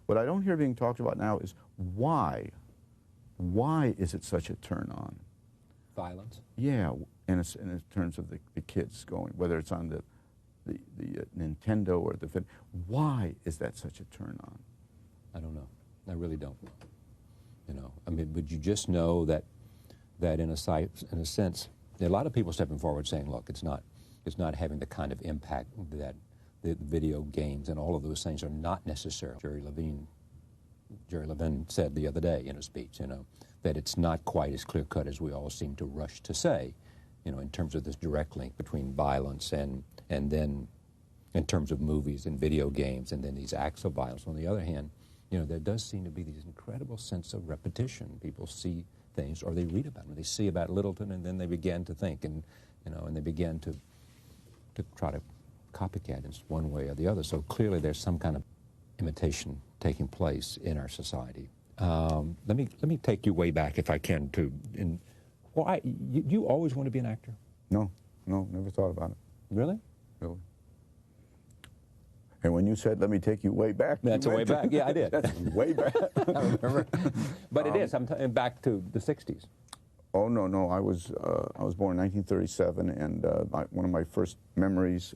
What I don't hear being talked about now is why. Why is it such a turn on? Violence? Yeah, in terms of the kids going, whether it's on the Nintendo or the film. Why is that such a turn on? I don't know. I really don't. You know, I mean, would you just know that in a sense, there are a lot of people stepping forward saying, look, it's not having the kind of impact that the video games and all of those things are not necessary. Jerry Levin said the other day in a speech, you know, that it's not quite as clear-cut as we all seem to rush to say, you know, in terms of this direct link between violence and then in terms of movies and video games and then these acts of violence. On the other hand, you know, there does seem to be this incredible sense of repetition. People see things or they read about them. They see about Littleton and then they begin to think and, you know, and they begin to try to copycat in one way or the other. So clearly there's some kind of imitation taking place in our society. Let me take you way back, if I can, to why you always want to be an actor? No, never thought about it. Really? Really. And when you said, "Let me take you way back," that's a way back. Yeah, I did. That's way back. I remember. But it is. I'm back to the '60s. Oh no! I was born in 1937, and one of my first memories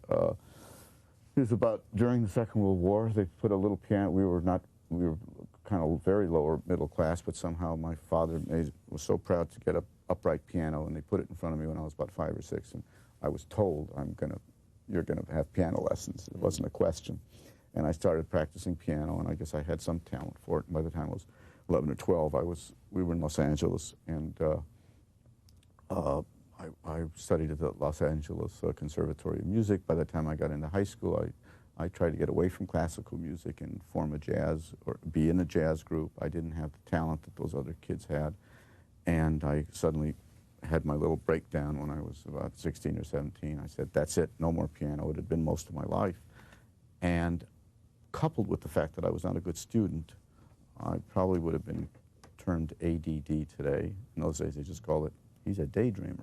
is about during the Second World War. They put a little piano. We were kind of very lower middle class, but somehow my father was so proud to get an upright piano, and they put it in front of me when I was about 5 or 6, and I was told, you're gonna have piano lessons. It wasn't a question, and I started practicing piano, and I guess I had some talent for it. And by the time I was 11 or 12, we were in Los Angeles, and I studied at the Los Angeles Conservatory of Music. By the time I got into high school, I tried to get away from classical music and form a jazz or be in a jazz group. I didn't have the talent that those other kids had, and I suddenly had my little breakdown when I was about 16 or 17. I said, that's it, no more piano. It had been most of my life. And coupled with the fact that I was not a good student, I probably would have been termed ADD today. In those days, they just called it, he's a daydreamer.